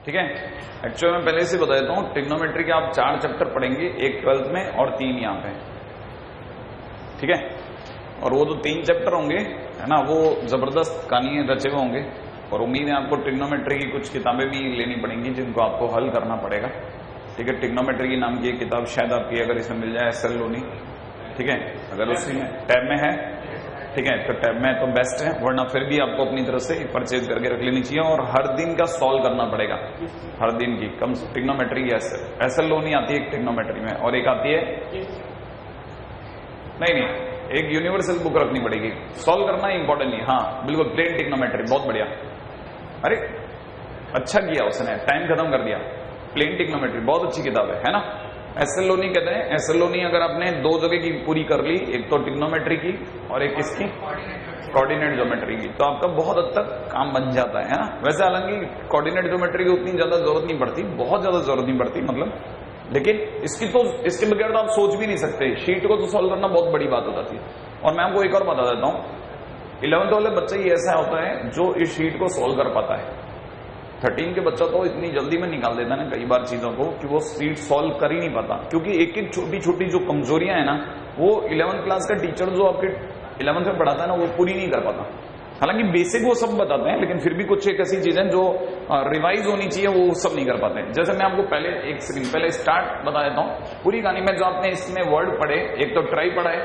ठीक है। एक्चुअली मैं पहले से बता देता हूं, ट्रिग्नोमेट्री के आप 4 चैप्टर पढ़ेंगे, एक 12th में और 3 यहाँ पे, ठीक है। और वो जो 3 चैप्टर होंगे है ना, वो जबरदस्त कहानी रचे हुए होंगे, और उम्मीद है आपको ट्रिग्नोमेट्री की कुछ किताबें भी लेनी पड़ेंगी जिनको आपको हल करना पड़ेगा, ठीक है। ट्रिग्नोमेट्री की नाम की एक किताब शायद आपकी अगर इसमें मिल जाए, एसएल लोनी, ठीक है, अगर उसी में टैब में है, ठीक है, तो टैब में तो बेस्ट है, वरना फिर भी आपको अपनी तरफ से परचेज करके रख लेनी चाहिए, और हर दिन का सॉल्व करना पड़ेगा, हर दिन की कम ट्रिग्नोमेट्री की एसएल लोनी आती है एक ट्रिग्नोमेट्री में, और एक आती है नहीं, एक यूनिवर्सल बुक रखनी पड़ेगी, सॉल्व करना इंपॉर्टेंट नहीं, हाँ बिल्कुल, प्लेन ट्रिग्नोमेट्री बहुत बढ़िया। अरे अच्छा किया उसने, टाइम खत्म कर दिया। प्लेन ट्रिग्नोमेट्री बहुत अच्छी किताब है ना। एसएल लोनी कहते हैं, एसएल लोनी अगर आपने 2 जगह की पूरी कर ली, एक तो ट्रिग्नोमेट्री की और एक किसकी, कोऑर्डिनेट ज्योमेट्री की, तो आपका बहुत हद तक काम बन जाता है ना। वैसे हालांकि कोऑर्डिनेट ज्योमेट्री की उतनी ज्यादा जरूरत नहीं पड़ती, बहुत ज्यादा जरूरत नहीं पड़ती मतलब, लेकिन इसके बगैर तो आप सोच भी नहीं सकते, शीट को तो सॉल्व करना बहुत बड़ी बात हो जाती है। और मैं आपको एक और बता देता हूं, 11th वाले बच्चे ही ऐसा होता है जो इस शीट को सॉल्व कर पाता है। 13 के बच्चा तो इतनी जल्दी में निकाल देता है ना कई बार चीजों को कि वो शीट सॉल्व कर ही नहीं पाता, क्योंकि एक एक छोटी छोटी जो कमजोरियां है ना, वो 11th क्लास का टीचर जो आपके 11th में पढ़ाता है ना, वो पूरी नहीं कर पाता। हालांकि बेसिक वो सब बताते हैं, लेकिन फिर भी कुछ एक ऐसी चीजें जो रिवाइज होनी चाहिए वो सब नहीं कर पाते। जैसे मैं आपको पहले स्टार्ट बता देता हूँ पूरी कहानी में। जो आपने इसमें वर्ड पढ़े, एक तो ट्राई पढ़ा है,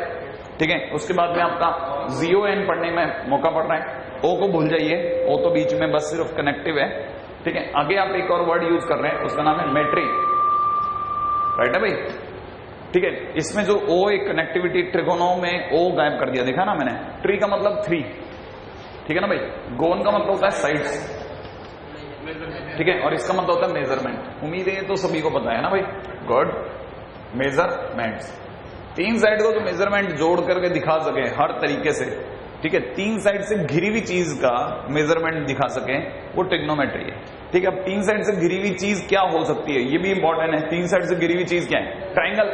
ठीक है, उसके बाद में आपका ZON पढ़ने में मौका पड़ रहा है, ओ को भूल जाइए, ओ तो बीच में बस सिर्फ कनेक्टिव है, ठीक है। आगे आप एक और वर्ड यूज कर रहे हैं, उसका नाम है मेट्री, राइट है भाई, ठीक है। इसमें जो ओ एक कनेक्टिविटी, ट्रिगोनो में ओ गायब कर दिया, देखा ना मैंने। ट्री का मतलब 3, ठीक है ना भाई। गोन का मतलब होता है साइड्स, ठीक है, और इसका मतलब होता है मेजरमेंट। उम्मीद है ये तो सभी को पता है ना भाई, गुड। मेजरमेंट्स, 3 साइड को तो मेजरमेंट जोड़ करके दिखा सके हर तरीके से, ठीक है, 3 साइड से घिरी हुई चीज का मेजरमेंट दिखा सके, वो ट्रिग्नोमेट्री है, ठीक है। अब 3 साइड से घिरी हुई चीज क्या हो सकती है, ये भी इंपॉर्टेंट है। 3 साइड से घिरी हुई चीज क्या है, ट्राइंगल,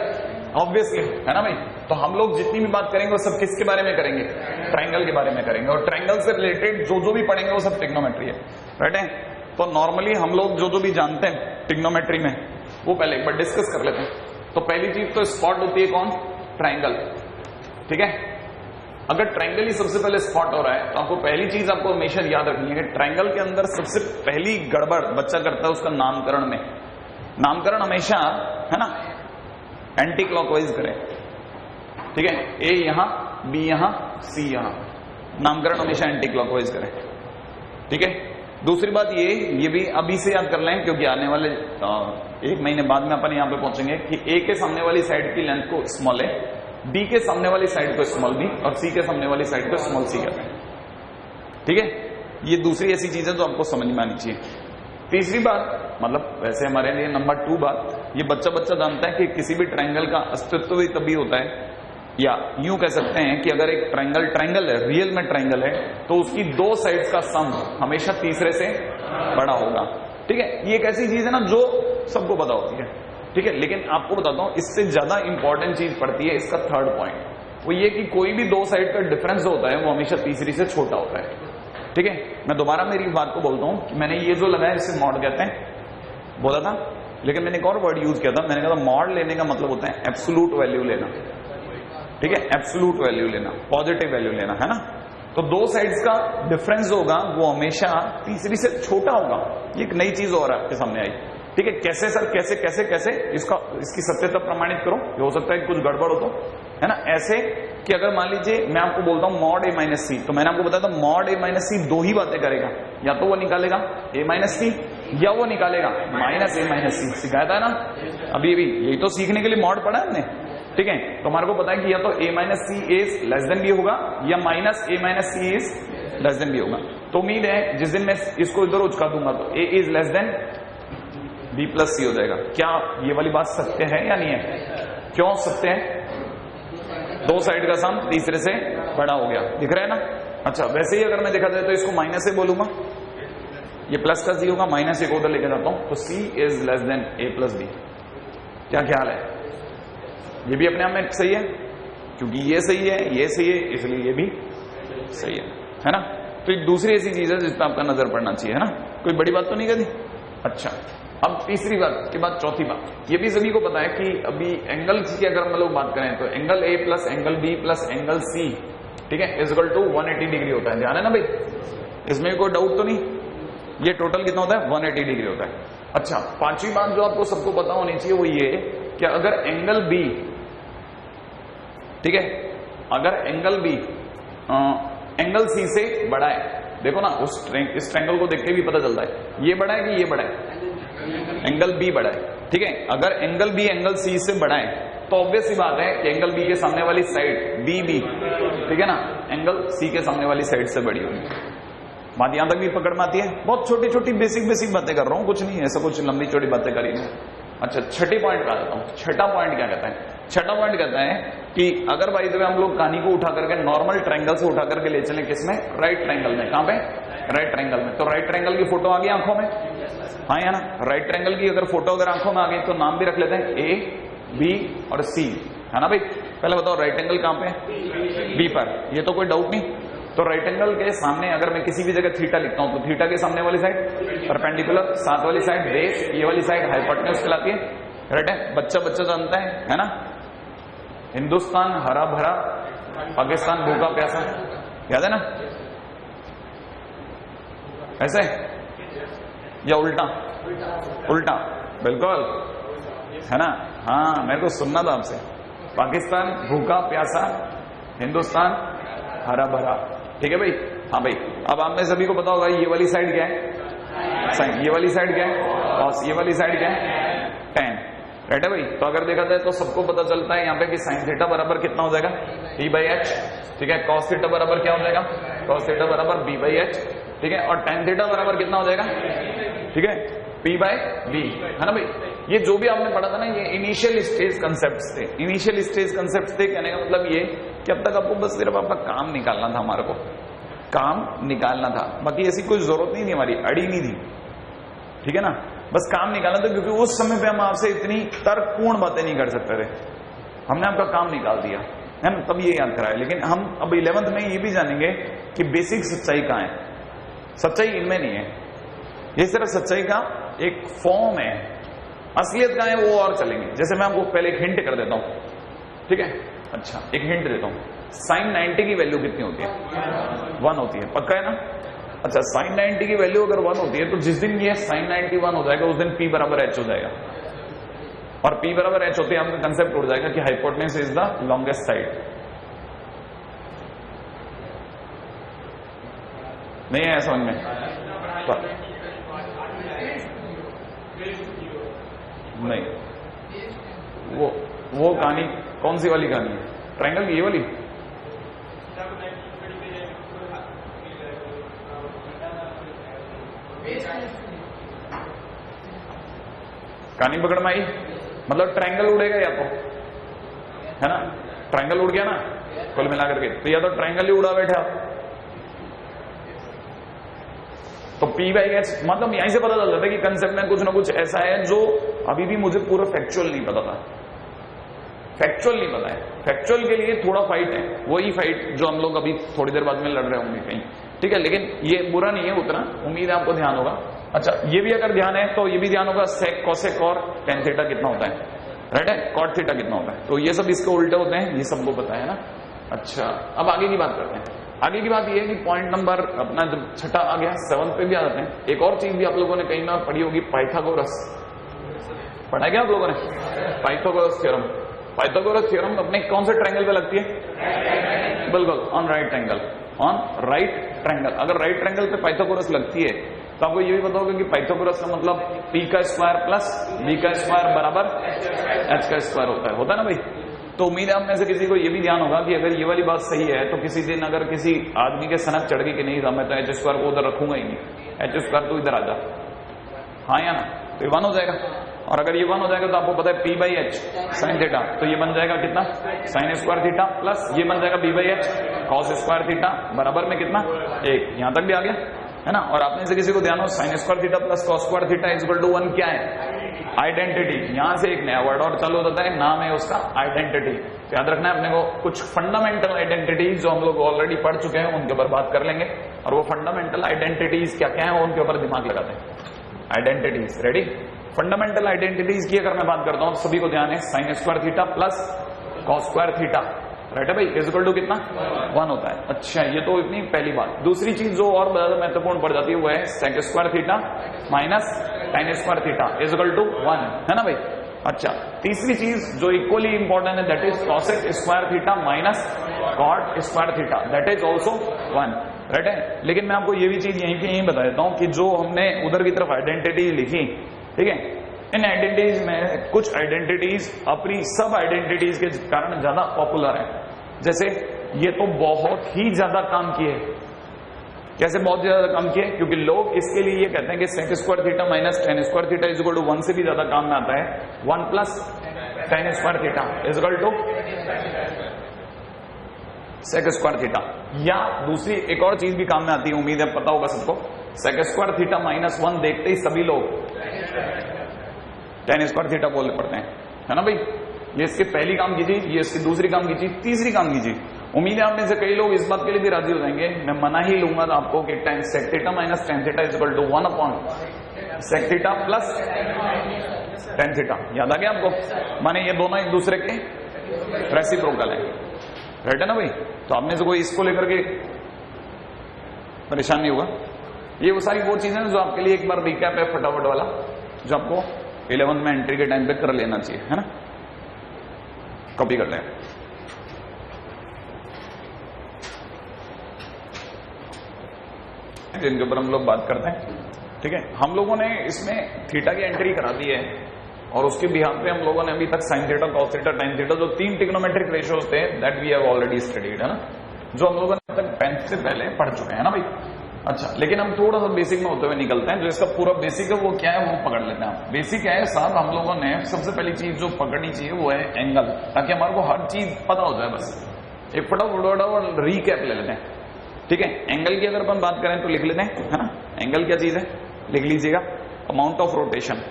ऑब्वियसली, है ना भाई। तो हम लोग जितनी भी बात करेंगे वो सब किसके बारे में करेंगे, ट्राइंगल के बारे में करेंगे, और ट्राइंगल से रिलेटेड जो भी पढ़ेंगे वो सब ट्रिग्नोमेट्री है, राइट है। तो नॉर्मली हम लोग जो भी जानते हैं ट्रिग्नोमेट्री में, वो पहले एक बार डिस्कस कर लेते हैं। तो पहली चीज तो स्पॉट होती है कौन, ट्राइंगल, ठीक है। अगर ट्राइंगल ही सबसे पहले स्पॉट हो रहा है, तो आपको पहली चीज आपको हमेशा याद रखनी है कि ट्राइंगल के अंदर सबसे पहली गड़बड़ बच्चा करता है उसका नामकरण में। नामकरण हमेशा, है ना, एंटी क्लॉकवाइज करें, ठीक है। ए यहां, बी यहां, सी यहां, नामकरण हमेशा एंटी क्लॉकवाइज करें, ठीक है। दूसरी बात ये भी अभी से याद कर लें, क्योंकि आने वाले 1 महीने बाद में अपन यहां पे पहुंचेंगे कि ए के सामने वाली साइड की लेंथ को स्मॉल है, बी के सामने वाली साइड को स्मॉल बी, और सी के सामने वाली साइड को स्मॉल सी कहते हैं, ठीक है। ये दूसरी ऐसी चीजें जो आपको समझ में आनी चाहिए। तीसरी बात, मतलब वैसे हमारे लिए नंबर 2 बात, ये बच्चा जानता है कि किसी भी ट्राइंगल का अस्तित्व ही तभी होता है, या यूं कह सकते हैं कि अगर एक ट्राइंगल है, रियल में ट्राइंगल है, तो उसकी 2 साइड्स का सम हमेशा तीसरे से बड़ा होगा, ठीक है। ये एक ऐसी चीज है ना जो सबको पता होती है, ठीक है। लेकिन आपको बताता हूं, इससे ज्यादा इंपॉर्टेंट चीज पड़ती है इसका 3rd पॉइंट, वो ये कि कोई भी 2 साइड का डिफरेंस होता है वो हमेशा तीसरी से छोटा होता है, ठीक है। मैं दोबारा मेरी बात को बोलता हूं कि मैंने ये जो लगाया इसे मॉड कहते हैं बोला था, लेकिन मैंने एक और वर्ड यूज किया था, मैंने कहा था मॉड लेने का मतलब होता है एब्सोल्यूट वैल्यू लेना, ठीक है, एब्सोल्यूट वैल्यू लेना, पॉजिटिव वैल्यू लेना, है ना। तो 2 साइड्स का डिफरेंस होगा वो हमेशा तीसरी से छोटा होगा। ये एक नई चीज और आपके सामने आई, ठीक है। कैसे सर, कैसे कैसे कैसे इसकी सत्यता प्रमाणित करो, ये हो सकता है कुछ गड़बड़ हो तो, है ना। ऐसे कि अगर मान लीजिए मैं आपको बोलता हूं मॉड A-C, तो मैंने आपको बताया था मॉड A-C 2 ही बातें करेगा, या तो वो निकालेगा A-C या वो निकालेगा -A-C, सिखाया था ना अभी भी, यही तो सीखने के लिए मॉड पढ़ा है हमने, ठीक है। तो हमारे को पता है कि या तो A-C is less than B होगा, या -A-C is less than B होगा। तो उम्मीद है जिस दिन मैं इसको इधर उचका दूंगा तो A is less than B+C हो जाएगा। क्या ये वाली बात सत्य है या नहीं है? क्यों सत्य है? 2 साइड का सम तीसरे से बड़ा हो गया, दिख रहा है ना। अच्छा, वैसे ही अगर मैं देखा जाए तो इसको माइनस से बोलूंगा, ये प्लस का C होगा, माइनस एक उधर लेके जाता हूं, तो C is less than A+B। क्या ख्याल है? ये भी अपने आप में सही है, क्योंकि ये सही है, ये सही है, इसलिए ये भी सही है ना। तो एक दूसरी ऐसी चीज है जिस पर आपका नजर पड़ना चाहिए, है ना। कोई बड़ी बात तो नहीं कहती। अच्छा, अब तीसरी बात के बाद चौथी बात, ये भी सभी को पता है कि अभी एंगल की अगर हम लोग बात करें तो angle a plus angle b plus angle c, ठीक है, इज इक्वल टू 180 डिग्री होता है। ध्यान है ना भाई, इसमें कोई डाउट तो नहीं, ये टोटल कितना होता है 180 डिग्री होता है। अच्छा, पांचवी बात जो आपको सबको पता होनी चाहिए वो ये कि अगर एंगल बी, ठीक है, अगर एंगल बी एंगल सी से बड़ा है, देखो ना इस ट्रायंगल को देख के भी पता चलता है ये बड़ा है कि ये बड़ा है, एंगल बी बड़ा है, ठीक है। अगर एंगल बी एंगल सी से बड़ा है तो ऑब्वियस सी बात है कि एंगल बी के सामने वाली साइड बी, ठीक है ना, एंगल सी के सामने वाली साइड से बड़ी होगी। बात यहां तक भी पकड़ में आती है? बहुत छोटी छोटी बेसिक बातें कर रहा हूं, कुछ नहीं ऐसा कुछ लंबी चौड़ी बातें करी नहीं। अच्छा, छठी पॉइंट पे आ जाता हूं। छठा पॉइंट क्या कहता है? छठा पॉइंट कहता है कि अगर भाई जब हम लोग कहानी को उठा करके नॉर्मल ट्रायंगल से उठा करके ले चले, किसमें? राइट ट्रायंगल में। कहां पे? राइट ट्रायंगल में। तो राइट ट्रायंगल की फोटो आ गई आंखों में, हाँ या ना? राइट ट्रायंगल की अगर फोटो अगर आंखों में आ गई तो नाम भी रख लेते हैं ए, बी और सी, है ना भाई? पहले बताओ राइट एंगल कहां पे? बी पर, ये तो कोई डाउट नहीं। तो राइट एंगल के सामने अगर मैं किसी भी जगह थीटा लिखता हूं तो थीटा के सामने वाली साइड परपेंडिकुलर, साथ वाली साइड बेस, ये वाली साइड हाइपोटेन्यूज कहलाती है। राइट है? बच्चा जानता है ना? हिंदुस्तान हरा भरा, पाकिस्तान भूखा प्यासा, याद है ना? ऐसे या उल्टा? उल्टा, बिल्कुल, है ना? हाँ, मेरे को सुनना था आपसे। पाकिस्तान भूखा प्यासा, हिंदुस्तान हरा भरा, ठीक है भाई? हाँ भाई, अब आप में सभी को पता होगा ये वाली साइड क्या है? साइन। ये वाली साइड क्या है? कॉस। ये वाली साइड क्या है? टेन। राइट है भाई? तो अगर देखा जाए तो सबको पता चलता है यहाँ पे कि साइन थीटा बराबर कितना हो जाएगा? P बाई एच, ठीक है। कॉस थीटा बराबर क्या हो जाएगा? कॉस थीटा बराबर B बाई एच, ठीक है। और टेन थीटा बराबर कितना हो जाएगा? ठीक है, P बाई B, है ना भाई? ये जो भी आपने पढ़ा था ना, ये इनिशियल स्टेज कंसेप्ट थे। इनिशियल स्टेज कंसेप्ट थे कहने का मतलब ये कि अब तक आपको बस सिर्फ आपका काम निकालना था, हमारे को काम निकालना था, बाकी ऐसी कोई जरूरत नहीं थी, हमारी अड़ी नहीं थी, ठीक है ना? बस काम निकालना था, क्योंकि उस समय पे हम आपसे इतनी तर्कपूर्ण बातें नहीं कर सकते थे। हमने आपका काम निकाल दिया है ना, तब ये याद कराया। लेकिन हम अब 11th में ये भी जानेंगे कि बेसिक सच्चाई कहाँ है। सच्चाई इनमें नहीं है, ये सिर्फ सच्चाई का एक फॉर्म है। असलियत कहाँ है वो और चलेंगे। जैसे मैं आपको पहले एक हिंट कर देता हूं, ठीक है? अच्छा, एक हिंट देता हूं। साइन 90 की वैल्यू कितनी होती है? 1 होती है, पक्का है ना? अच्छा, साइन 90 की वैल्यू अगर 1 होती है तो जिस दिन ये साइन 90 1 हो जाएगा उस दिन P बराबर H हो जाएगा, और P बराबर H होते ही आपका कंसेप्ट उड़ जाएगा कि hypotenuse is the longest side. नहीं है समझ में? नहीं, वो कहानी कौन सी वाली कहानी है? ट्रायंगल की ये वाली? कहानी पकड़ में आई? मतलब ट्रायंगल उड़ेगा या तो, है ना? ट्रायंगल उड़ गया ना कुल मिलाकर के, तो या तो ट्रायंगल ही उड़ा बैठे आप। तो P बाई एच मतलब यहीं से पता चल जाता है कि कंसेप्ट में कुछ ना कुछ ऐसा है जो अभी भी मुझे पूरा फैक्चुअल नहीं पता था। फैक्चुअल नहीं पता है, फैक्चुअल के लिए थोड़ा फाइट है, वही फाइट जो हम लोग अभी थोड़ी देर बाद में लड़ रहे होंगे कहीं, ठीक है? लेकिन ये बुरा नहीं है उतना, उम्मीद है आपको ध्यान होगा। अच्छा, ये भी अगर ध्यान है तो ये भी ध्यान होगा सेक कोसेक और टेन थीटा कितना होता है, राइट है? कॉट थीटा कितना होता है, तो ये सब इसके उल्टे होते हैं, ये सबको पता है ना? अच्छा, अब आगे की बात करते हैं। आगे की बात यह है कि पॉइंट नंबर अपना जब छठा आ गया, 7 पे भी आ जाते हैं। एक और चीज भी आप लोगों ने कहीं ना पढ़ी होगी, पाइथागोरस। पढ़ा है क्या आप लोगों ने? Pythagoras theorem. पाइथागोरस थ्योरम अपने कौन से ट्रायंगल पे लगती है? बिल्कुल, on right triangle. On right triangle. अगर राइट ट्रायंगल पे पाइथागोरस लगती है तो आपको ये भी पता होगा कि पाइथागोरस का मतलब P का स्क्वायर प्लस B का स्क्वायर बराबर H का स्क्वायर होता है ना भाई? तो उम्मीद है आप में से किसी को ये भी ध्यान होगा कि अगर ये वाली बात सही है तो किसी दिन अगर किसी आदमी के सनक चढ़ गई कि नहीं मैं तो H स्क्वायर को उधर रखूंगा ही नहीं, H स्क्वायर तो इधर आ जा, हाँ या ना? तो ये 1 हो जाएगा। और अगर ये 1 हो जाएगा तो आपको पता है P by h sine theta, तो ये बन जाएगा कितना? साइन स्क्वायर थीटा प्लस ये बन जाएगा B by H cos square theta बराबर में कितना? 1। यहां तक भी आ गया, है ना? और आपने से किसी को ध्यान हो sin square theta plus cos square theta is equal to 1 क्या है? आइडेंटिटी। यहां से एक नया वर्ड और चालू होता है, नाम है उसका आइडेंटिटी। याद रखना है अपने को, कुछ फंडामेंटल आइडेंटिटीज जो हम लोग ऑलरेडी पढ़ चुके हैं उनके ऊपर बात कर लेंगे, और वो फंडामेंटल आइडेंटिटीज क्या क्या है उनके ऊपर दिमाग लगाते हैं। आइडेंटिटीज। रेडी? फंडामेंटल आइडेंटिटीज की अगर मैं बात करता हूं तो सभी को ध्यान है, sign square theta plus cos square theta, right है भाई, इज इक्वल टू कितना? 1 होता है। अच्छा, ये तो इतनी पहली बात। दूसरी चीज जो और ज्यादा महत्वपूर्ण पड़ जाती है वो है sec square theta minus tan square theta is equal to 1, है ना भाई। अच्छा, तीसरी चीज जो इक्वली इंपॉर्टेंट है that is cosec square theta minus cot square theta, that is also 1, right है। लेकिन मैं आपको ये भी चीज यहीं पे यहीं बता देता हूं कि जो हमने उधर की तरफ आइडेंटिटी लिखी, ठीक है, इन आइडेंटिटीज में कुछ आइडेंटिटीज अपनी सब आइडेंटिटीज के कारण ज्यादा पॉपुलर है। जैसे ये तो बहुत ही ज्यादा काम किए। कैसे बहुत ज्यादा काम किए? क्योंकि लोग इसके लिए ये कहते हैं कि sec square theta minus tan square theta is equal to 1 से भी ज्यादा काम में आता है 1 plus tan square theta is equal to sec square theta. या दूसरी एक और चीज भी काम में आती है, उम्मीद है पता होगा सबको, सेक स्क्वायर थीटा माइनस 1 देखते ही सभी लोग टेन स्क्वायर थीटा बोलने पड़ते हैं, है ना भाई। ये इसकी पहली काम कीजिए, ये इसकी दूसरी काम कीजिए, तीसरी काम कीजिए। उम्मीद है आप में से कई लोग इस बात के लिए भी राजी हो जाएंगे, मैं मना ही लूंगा आपको कि tan sec theta minus tan theta is equal to 1 upon sec theta plus tan theta. याद आ गया आपको? माने ये दोनों एक दूसरे के रेसिप्रोकल है, राइट है ना भाई। तो आप में से कोई इसको लेकर के परेशान नहीं होगा। ये वो सारी वो चीजें जो आपके लिए एक बार रिकैप है फटाफट वाला, जो आपको 11 में एंट्री के टाइम पे कर लेना चाहिए, है ना। कॉपी कर लें। जिनके ऊपर हम लोग बात करते हैं, ठीक है। हम लोगों ने इसमें थीटा की एंट्री करा दी है और उसके बिहाफ पे हम लोगों ने अभी तक sin theta, cos theta, tan theta जो 3 ट्रिग्नोमेट्रिक रेशियोज थे that we have already studied, है ना, जो हम लोगों ने अब तक 10th से पहले पढ़ चुके हैं ना भाई। अच्छा, लेकिन हम थोड़ा सा बेसिक में होते हुए निकलते हैं। जो इसका पूरा बेसिक है वो क्या है वो पकड़ लेते हैं आप। बेसिक क्या है साहब, हम लोगों ने सबसे पहली चीज जो पकड़नी चाहिए वो है एंगल, ताकि हमारे को हर चीज पता हो जाए। बस एक फटाफट रीकैप ले लेते हैं, ठीक है। एंगल की अगर अपन बात करें तो लिख लेते हैं, है ना। एंगल क्या चीज है लिख लीजिएगा, amount of rotation,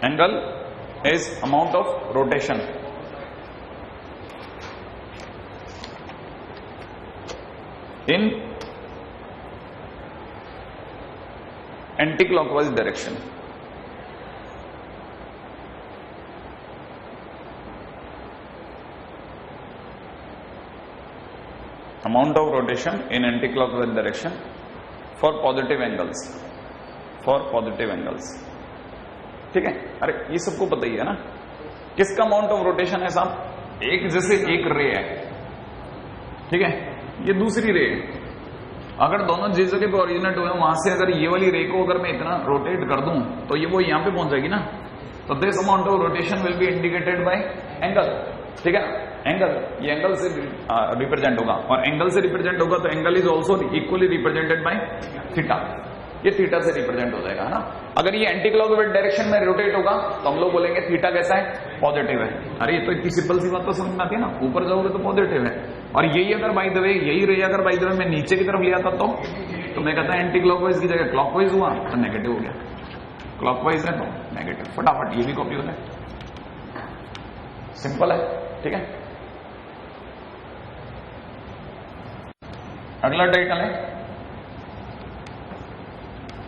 angle is amount of rotation in anti-clockwise direction. Amount of rotation in anti-clockwise direction for positive angles. For positive angles. ठीक है। अरे ये सबको पता ही है ना किसका अमाउंट ऑफ रोटेशन है साहब। एक जैसे एक रे है, ठीक है, ये दूसरी रे, अगर दोनों जिस जगह पे ओरिजिनेट हुए वहां से अगर ये वाली रे को अगर मैं इतना रोटेट कर दूं तो ये वो यहां पे पहुंच जाएगी ना। तो this amount of rotation will be indicated by angle, ठीक है। एंगल ये एंगल से रिप्रेजेंट होगा और एंगल से रिप्रेजेंट होगा तो angle is also equally represented by theta. ये थीटा से रिप्रेजेंट हो जाएगा, है ना। अगर ये एंटी क्लॉकवाइज डायरेक्शन में रोटेट होगा तो हम लोग बोलेंगे थीटा कैसा है, पॉजिटिव है। अरे ये तो इतनी सिंपल सी बात तो समझ में आती है ना, ऊपर जाओगे तो पॉजिटिव है। और यही अगर बाय द वे यही रे अगर बाय द वे मैं नीचे की तरफ लिया था तो मैं कहता एंटी क्लॉकवाइज की जगह क्लॉकवाइज हुआ तो नेगेटिव हो गया, क्लॉकवाइज है तो नेगेटिव। फटाफट ये भी कॉपी हो जाए, सिंपल है, ठीक है। अगला टाइटल है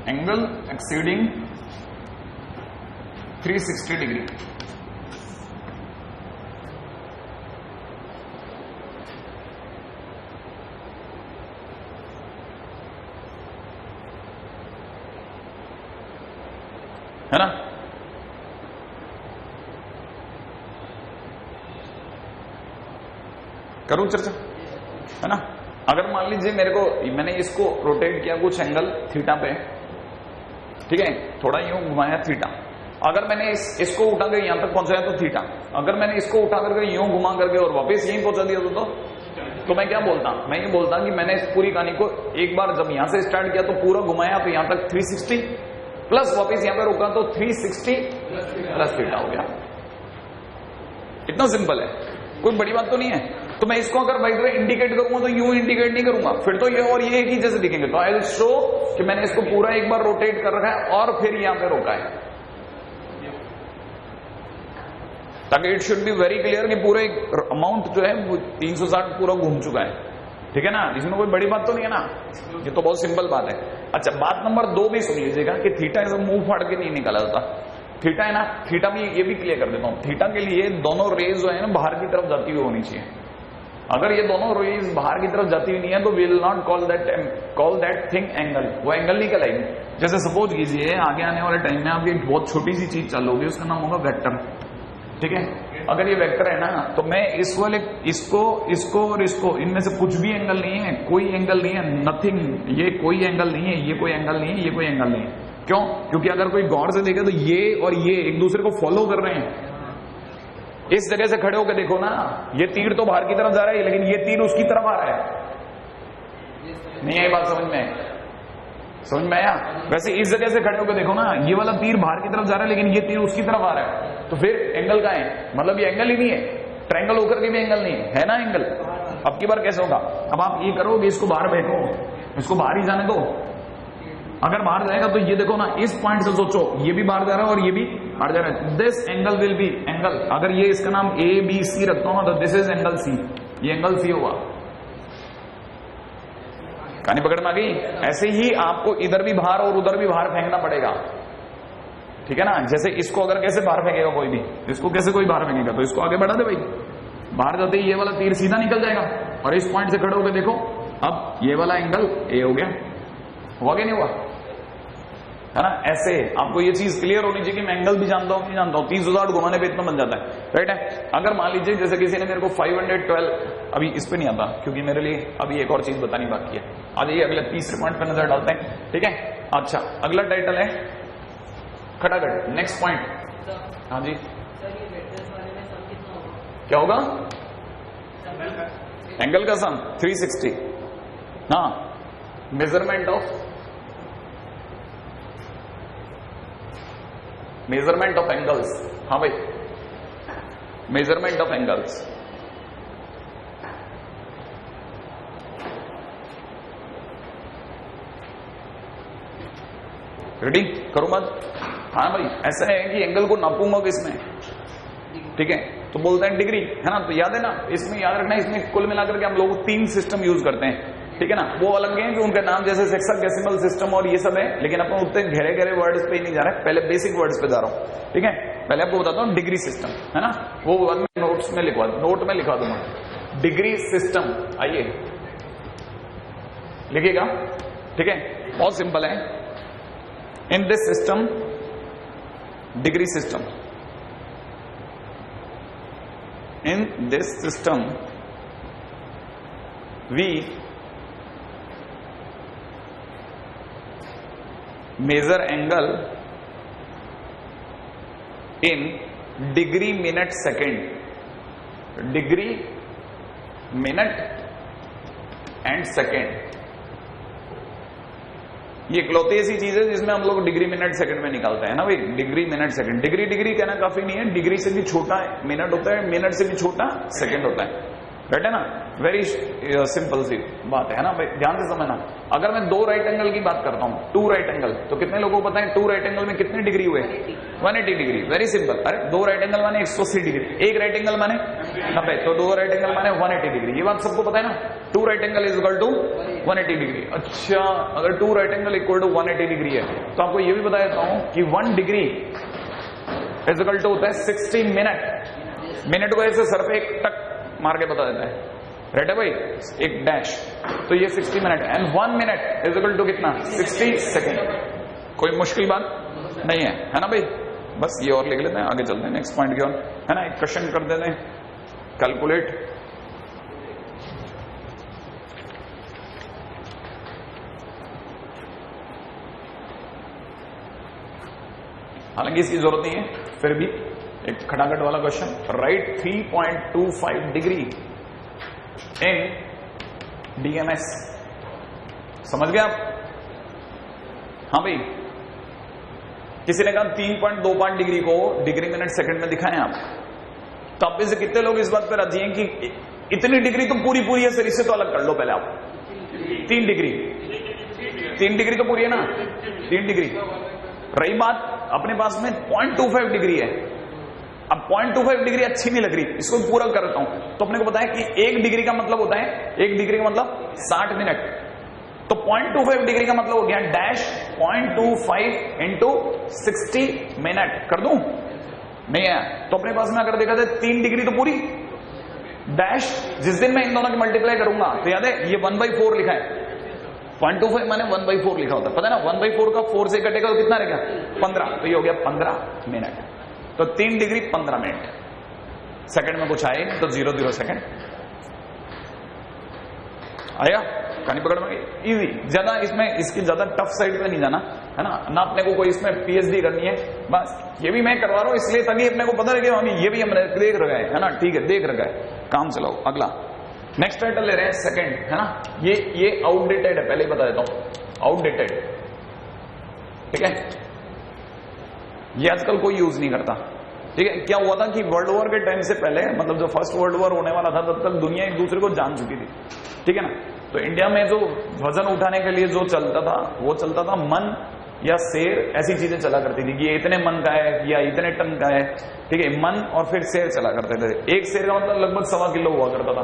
एंगल एक्सीडिंग 360 डिग्री। है ना। करूं चर्चा, है ना। अगर मान लीजिए मैंने इसको रोटेट किया कुछ एंगल थीटा पे, ठीक है, थोड़ा यूं घुमाया थीटा। अगर मैंने इसको उठा कर यहां तक पहुंचाया तो थीटा। अगर मैंने इसको उठा करके यूं घुमा करके और वापस यहीं पहुंचा दिया तो मैं क्या बोलता, मैं ये बोलता कि मैंने इस पूरी कहानी को एक बार जब यहां से स्टार्ट किया तो पूरा घुमाया तो यहां तक 360 प्लस वापस यहां पे रोका तो 360 प्लस थीटा हो गया। इतना सिंपल है, कोई बड़ी बात तो नहीं है। तो मैं इसको अगर बाय द वे इंडिकेट करूंगा तो यूं इंडिकेट नहीं करूंगा, फिर तो ये और ये एक ही जैसे दिखेंगे। तो आई विल शो कि मैंने इसको पूरा एक बार रोटेट कर रखा है और फिर यहां पे रोका है, ताकि it should be very clear कि पूरे अमाउंट जो है वो 360 पूरा घूम चुका है। ठीक है ना, इसमें कोई बड़ी बात तो नहीं है ना, ये तो बहुत सिंपल बात है। अच्छा, बात नंबर 2 भी सुन लीजिएगा कि थीटा ऐसा मुंह फाड़ के नहीं निकाला जाता। थीटा है ना, थीटा में ये भी क्लियर कर देता हूं, थीटा के लिए दोनों रेज जो है ना बाहर की तरफ जाती हुई होनी चाहिए। अगर ये दोनों रेज बाहर की तरफ जाती हुई नहीं है तो we will not call that thing angle, वो एंगल नहीं कहलाएगी। जैसे सपोज कीजिए आगे आने वाले टाइम में आपकी एक बहुत छोटी सी चीज चालू होगी, उसका नाम होगा वेक्टर, ठीक है। अगर ये वेक्टर है ना तो मैं इस वाले इसको और इसको, इनमें से कुछ भी एंगल नहीं है, कोई एंगल नहीं है, नथिंग, ये कोई एंगल नहीं है, ये कोई एंगल नहीं है, ये कोई एंगल नहीं है। क्यों? क्योंकि अगर कोई गौर से देखे तो ये और ये एक दूसरे को फॉलो कर रहे हैं। इस जगह से खड़े होकर देखो ना, ये तीर तो बाहर की तरफ जा रहा है लेकिन ये तीर उसकी तरफ आ रहा है। नहीं आई बात समझ में आया? वैसे इस जगह से खड़े होकर देखो ना, ये वाला तीर बाहर की तरफ जा रहा है लेकिन ये तीर उसकी तरफ आ रहा है, तो फिर एंगल का है, मतलब ये एंगल ही नहीं है, ट्रायंगल होकर के भी एंगल नहीं है ना एंगल। अब की बार कैसे होगा? अब आप ये करोगे, इसको बाहर फेंको, इसको बाहर ही जाने दो। अगर बाहर जाएगा तो ये देखो ना, इस पॉइंट से सोचो, ये भी बाहर जा रहा है और ये भी बाहर जा रहा है। This angle will be angle, अगर ये इसका नाम ए बी सी रखता हूं तो दिस इज एंगल सी, ये एंगल सी होगा। कहानी पकड़ में आ गई? ऐसे ही आपको इधर भी बाहर और उधर भी बाहर फेंकना पड़ेगा, ठीक है ना। जैसे इसको अगर कैसे बाहर फेंकेगा कोई भी, इसको कैसे कोई बाहर फेंकेगा, तो इसको आगे बढ़ा दे भाई, बाहर जाते ही ये वाला तीर सीधा निकल जाएगा और इस पॉइंट से खड़े होकर देखो, अब ये वाला एंगल ए हो गया, हुआ कि नहीं हुआ? है ना। ऐसे आपको ये चीज क्लियर होनी चाहिए कि मैं एंगल भी जानता हूं, नहीं जानता हूं, 30,000 घुमाने पे इतना बन जाता है, राइट है। अगर मान लीजिए जैसे किसी ने मेरे को 512, अभी इस पे नहीं आता क्योंकि मेरे लिए अभी एक और चीज बतानी बाकी है, आ जाइए अगले तीसरे पॉइंट पे नजर डालते हैं, ठीक है। अच्छा, अगला टाइटल है खटाखट, नेक्स्ट पॉइंट। हाँ जी, क्या होगा? एंगल का सम 360, हाँ, मेजरमेंट ऑफ एंगल्स, हाँ भाई, मेजरमेंट ऑफ एंगल्स। रेडी? करो मत। हाँ भाई, ऐसा है कि एंगल को नापूंगा किसमें, ठीक है, तो बोलते हैं डिग्री, है ना। तो याद है ना, इसमें याद रखना, इसमें कुल मिलाकर के हम लोग 3 सिस्टम यूज करते हैं, ठीक है ना। वो अलग है कि उनका नाम जैसे हेक्साडेसिमल सिस्टम और ये सब है, लेकिन अपन उतने गहरे गहरे वर्ड्स पे ही नहीं जा रहा है, पहले बेसिक वर्ड्स पे जा रहा हूं, ठीक है। पहले आपको बताता हूँ डिग्री सिस्टम, है ना, वो बाद में नोट में लिखवा दूंगा। डिग्री सिस्टम, आइए लिखिएगा, ठीक है, बहुत सिंपल है। इन this system, degree system, in this system we measure angle in degree minute second, degree minute and second। ये इकलौती ऐसी चीज है जिसमें हम लोग डिग्री मिनट सेकंड में निकालते हैं ना भाई, डिग्री मिनट सेकंड। डिग्री कहना काफी नहीं है, डिग्री से भी छोटा मिनट होता है, मिनट से भी छोटा सेकंड होता है, राइट है ना। वेरी सिंपल सी बात है ना भाई, ध्यान से समझना। अगर मैं 2 राइट एंगल की बात करता हूं, 2 राइट एंगल, तो कितने लोगों को पता है 2 राइट एंगल में कितने डिग्री हुए? 180 डिग्री। Very simple. अरे 2 राइट एंगल माने 180 डिग्री, 1 राइट एंगल माने 90, तो 2 राइट एंगल माने 180 डिग्री। ये बात सबको पता है ना, 2 right angle is equal to 180 degree. अच्छा, अगर 2 right angle equal to 180 degree है तो आपको ये भी बता देता हूं कि 1 डिग्री इज इक्वल टू होता है 60 मिनट। मिनट को ऐसे सर पे एक टक मार के बता देता है, राइट है भाई, एक डैश, तो ये 60 minute and 1 minute is equal to कितना? 60 सेकेंड। कोई मुश्किल बात नहीं है ना भाई। बस ये और लिख लेते हैं, आगे चलते हैं नेक्स्ट पॉइंट की ओर, है ना। एक क्वेश्चन कर देते हैं, कैलकुलेट हालांकि इसकी जरूरत नहीं है, फिर भी एक खटाखट वाला question. Right 3.25 degree in DMs. समझ गए आप? हाँ भाई, किसी ने कहा 3.25 डिग्री को डिग्री मिनट सेकंड में दिखाएं आप, तो आप में से कितने लोग इस बात पर राजी हैं कि इतनी डिग्री तो पूरी है सर, इससे तो अलग कर लो पहले आप। 3 डिग्री तो पूरी है ना, 3 डिग्री। रही बात अपने पास में 0.25 डिग्री है, अब 0.25 डिग्री अच्छी नहीं लग रही, इसको पूरा करता हूं। तो अपने को पता है कि 1 डिग्री का मतलब होता है, 1 डिग्री का मतलब 60 मिनट। तो 0.25 डिग्री का मतलब हो गया डैश 0.25 इंटू 60 मिनट। कर दूं? नहीं है तो अपने पास में अगर देखा जाए 3 डिग्री तो पूरी डैश, जिस दिन मैं इन दोनों की मल्टीप्लाई करूंगा तो याद है ये 1/4 लिखा है, 0.25 मैंने 1/4 लिखा होता है, पता है ना, 1/4 का 4 से कटेगा तो कितना रहेगा 15, तो ये हो गया 15 मिनट। तो 3 डिग्री 15 मिनट। सेकंड में कुछ आए तो 0 सेकंड आया। कहानी पकड़ में इजी, ज्यादा इसमें इसकी ज्यादा टफ साइड पे नहीं जाना है ना अपने को कोई इसमें पीएचडी करनी है, बस ये भी मैं करवा रहा हूं इसलिए ताकि अपने को पता लगे हम ये भी हमने देख रखा है ना, ठीक है देख रखा है, काम चलाओ। अगला नेक्स्ट टाइटल ले रहे हैं सेकंड, है ना, ये आउटडेटेड है, पहले ही बता देता हूं आउटडेटेड, ठीक है, ये आजकल कोई यूज नहीं करता, ठीक है। क्या हुआ था कि वर्ल्ड वॉर के टाइम से पहले, मतलब जो फर्स्ट वर्ल्ड वॉर होने वाला था तब तक दुनिया एक दूसरे को जान चुकी थी, ठीक है ना। तो इंडिया में जो वजन उठाने के लिए जो चलता था वो चलता था मन या शेर, ऐसी चीजें चला करती थी कि ये इतने मन का है या इतने टन का है, ठीक है, मन और फिर शेर चला करते थे। एक शेर का मतलब लगभग 1.25 किलो हुआ करता था,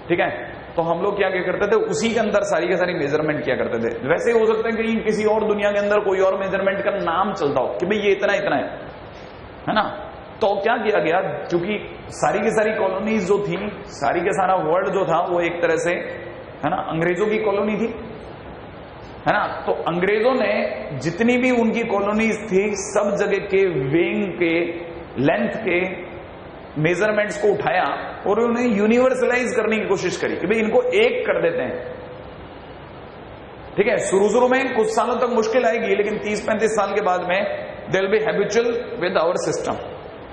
ठीक है। तो हम लोग क्या करते थे, उसी के अंदर सारी के सारी मेजरमेंट किया करते थे। वैसे हो सकता है कि किसी और दुनिया के अंदर कोई और मेजरमेंट का नाम चलता हो कि भाई ये इतना इतना है ना। तो क्या किया गया, क्योंकि सारी की सारी कॉलोनीज जो थी, सारी के सारा वर्ल्ड जो था वो एक तरह से, है ना, अंग्रेजों की कॉलोनी थी, है ना। तो अंग्रेजों ने जितनी भी उनकी कॉलोनीज थी सब जगह के वेइंग के, लेंथ के मेजरमेंट्स को उठाया और उन्हें यूनिवर्सलाइज करने की कोशिश करी कि भाई इनको एक कर देते हैं, ठीक है। शुरू में कुछ सालों तक मुश्किल आएगी, लेकिन 30-35 साल के बाद में they will be habitual with our system.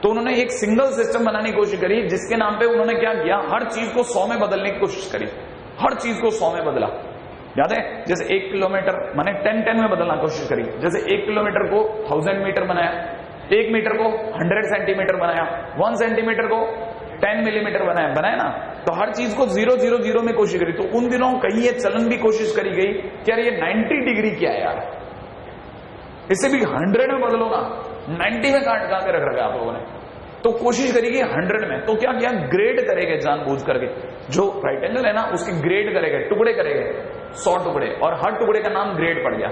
तो उन्होंने एक सिंगल सिस्टम बनाने की कोशिश करी, जिसके नाम पे उन्होंने क्या किया, हर चीज को 100 में बदलने की कोशिश करी, हर चीज को 100 में बदला। याद है, जैसे 1 किलोमीटर मैंने 10 में बदलना कोशिश करी, जैसे 1 किलोमीटर को 1000 मीटर बनाया, 1 मीटर को 100 सेंटीमीटर बनाया, 1 सेंटीमीटर को 10 मिलीमीटर बनाया ना। तो हर चीज को 0 में कोशिश करी। तो उन दिनों कहीं ये चलन भी कोशिश करी गई कि यार ये 90 डिग्री क्या है यार, इसे भी 100 में बदलो ना, 90 में काट के रख रखा आप लोगों ने। तो कोशिश करेगी 100 में। तो क्या किया, ग्रेड करेंगे जानबूझ करके, जो राइट एंगल है ना उसके ग्रेड करेंगे, टुकड़े करेंगे, 100 टुकड़े, और हर टुकड़े का नाम ग्रेड पड़ गया।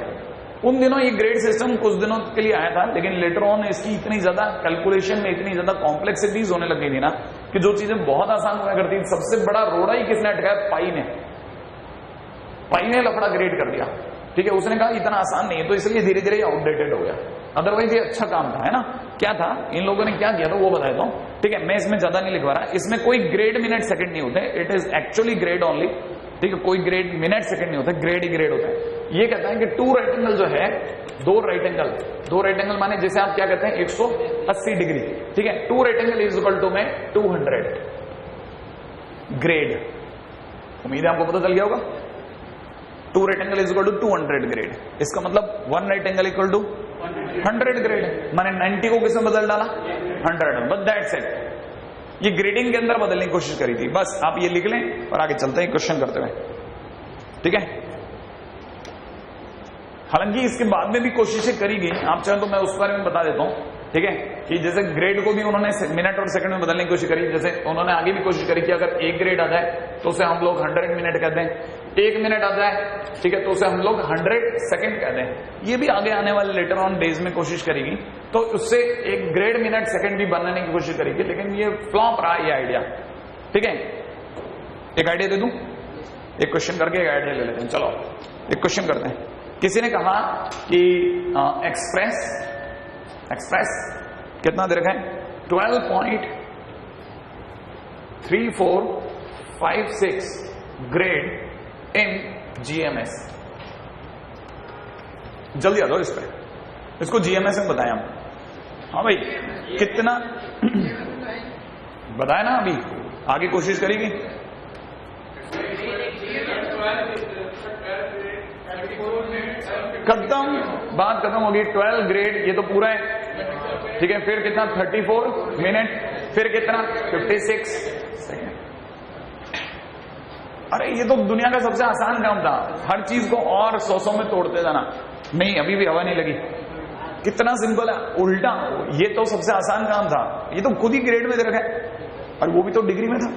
उन दिनों ये ग्रेड सिस्टम कुछ दिनों के लिए आया था, लेकिन लेटर ऑन इसकी इतनी ज्यादा कैलकुलेशन में इतनी ज्यादा कॉम्प्लेक्सिटीज होने लग गई थी ना कि जो चीजें बहुत आसान हुआ करती थी, सबसे बड़ा रोड़ा ही किसने अटकाया, पाई ने लफड़ा ग्रेड कर दिया, ठीक है। उसने कहा इतना आसान नहीं है, तो इसलिए धीरे धीरे आउटडेटेड हो गया। अदरवाइज ये अच्छा काम था, है ना। क्या था, इन लोगों ने क्या किया था वो बताया था, ठीक है। मैं इसमें ज्यादा नहीं लिखवा रहा, इसमें कोई ग्रेड मिनट सेकंड नहीं होते, it is actually grade only, ठीक है। कोई ग्रेड मिनट सेकंड नहीं होता, ग्रेड ही ग्रेड होता है। ये कहता है कि 2 राइट एंगल जो है, 2 राइट एंगल माने जैसे आप क्या कहते हैं 180 डिग्री, ठीक है। 2 right angle is equal to में 200 ग्रेड। उम्मीद है आपको पता चल गया होगा। 2 right angle is equal to 200 grade. इसका मतलब 1 right angle equal to 100 grade. मैंने 90 को किसमें बदल डाला, 100, बट दैट्स इट। ये ग्रेडिंग के अंदर बदलने की कोशिश करी थी, बस आप ये लिख लें और आगे चलते हैं क्वेश्चन करते हुए, ठीक है। हालांकि इसके बाद में भी कोशिशें करी गई, आप चाहें तो मैं उस बारे में बता देता हूं, ठीक है, कि जैसे ग्रेड को भी उन्होंने मिनट और सेकंड में बदलने की कोशिश करी। जैसे उन्होंने आगे भी कोशिश करी कि अगर 1 ग्रेड आ जाए तो उसे हम लोग 100 मिनट कहते हैं, 1 मिनट आ जाए, ठीक है, तो उसे हम लोग 100 सेकंड कहते हैं। ये भी आगे आने वाले लेटर ऑन डेज में कोशिश करेगी, तो उससे एक ग्रेड मिनट सेकंड भी बनाने की कोशिश करेगी, लेकिन ये फ्लॉप रहा ये आइडिया, ठीक है। एक आइडिया दे दूं, एक क्वेश्चन करके एक आइडिया ले लेते हैं। चलो एक क्वेश्चन करते हैं। किसी ने कहा कि एक्सप्रेस कितना दे रखा है, 12.3456 ग्रेड इन GMS। जल्दी आ जाओ इस पे, इसको GMS में बताएं हम। हाँ भाई कितना बताया ना, अभी आगे कोशिश करेगी। खत्म, बात खत्म होगी। 12 ग्रेड ये तो पूरा है, ठीक है। फिर कितना, 34 मिनट, फिर कितना, 56 सेकेंड। अरे ये तो दुनिया का सबसे आसान काम था, हर चीज को और 100 में तोड़ते जाना। नहीं, अभी भी हवा नहीं लगी, कितना सिंपल है, उल्टा। ये तो सबसे आसान काम था, ये तो खुद ही ग्रेड में दे रखा है, और वो भी तो डिग्री में था।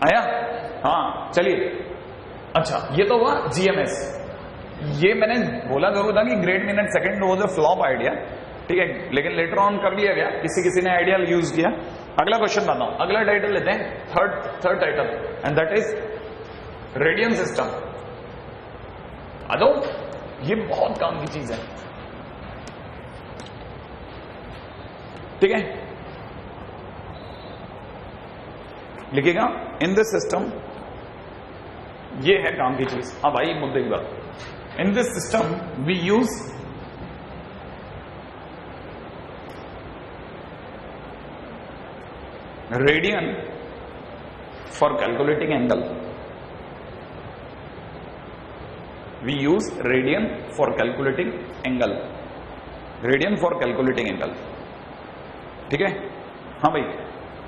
आया? हाँ चलिए। अच्छा ये तो हुआ जीएमएस। ये मैंने बोला जरूर था कि grade minute second was a flop idea, ठीक है, लेकिन लेटर ऑन कर लिया गया, किसी ने आइडिया यूज किया। अगला क्वेश्चन बताता हूं, अगला टाइटल लेते हैं, third title, and that is radian system. आ जाओ, ये बहुत काम की चीज है, ठीक है। लिखिएगा इन दिस सिस्टम, ये है काम की चीज। अब आई मुद्दे की बात। In this system we use radian for calculating angle. We use radian for calculating angle, radian for calculating angle, ठीक है। हाँ भाई,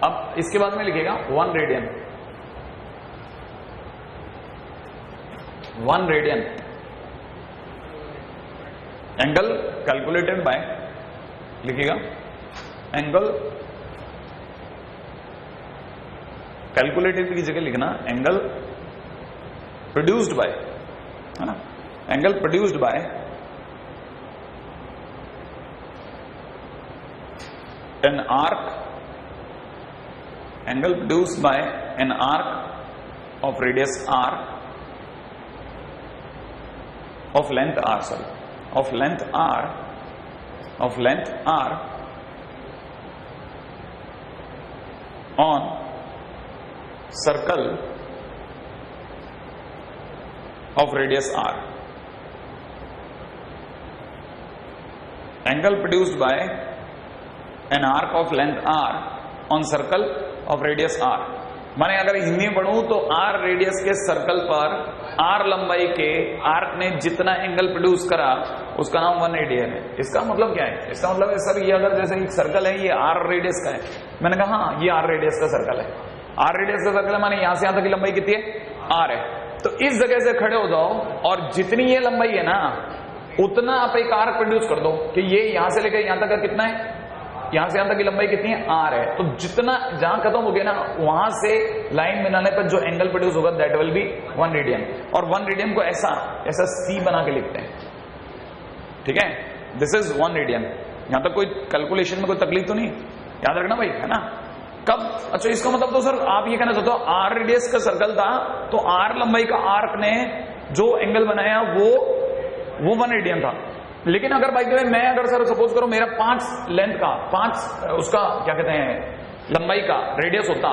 अब इसके बाद में लिखेगा 1 radian, 1 radian angle calculated by, लिखिएगा एंगल कैलकुलेटेड की जगह लिखना एंगल प्रोड्यूस्ड बाय, है ना, angle produced by an arc, angle produced by an arc of radius r, of length r, sorry, of length r, of length r on circle of radius r. Angle produced by an arc of length r on circle of radius r. माने अगर हिंदी में पढ़ूं तो r radius के circle पर r लंबाई के arc ने जितना एंगल प्रोड्यूस करा उसका नाम 1 रेडियन है। इसका मतलब क्या है? इसका मतलब है सर, ये अगर जैसे एक सर्कल है, ये r रेडियस का है, मैंने कहा हाँ ये r रेडियस का सर्कल है, r रेडियस का सर्कल है, माने यहां से यहां तक की लंबाई कितनी है? r है। तो इस जगह से खड़े हो जाओ और जितनी ये लंबाई है ना उतना आप एक आर्क प्रोड्यूस कर दो कि ये यहां से लेकर यहां तक का कितना है, यहां से यहां तक की लंबाई कितनी है? r है। तो जितना जहां खत्म हो गया ना वहां से लाइन बनाने पर जो एंगल प्रोड्यूस होगा दैट विल बी 1 रेडियन। और 1 रेडियन को ऐसा c बना के लिखते हैं, ठीक है। This is 1 radian. यहां तक कोई कैलकुलेशन में कोई तकलीफ तो नहीं, याद रखना भाई, है ना। कब? अच्छा इसका मतलब तो सर आप ये कहना चाहते हो r रेडियस का सर्कल था तो r लंबाई का आर्क ने जो एंगल बनाया वो 1 रेडियन था। लेकिन अगर बाई द वे मैं अगर सर सपोज करो मेरा 5 लेंथ का 5 उसका क्या कहते हैं लंबाई का रेडियस होता,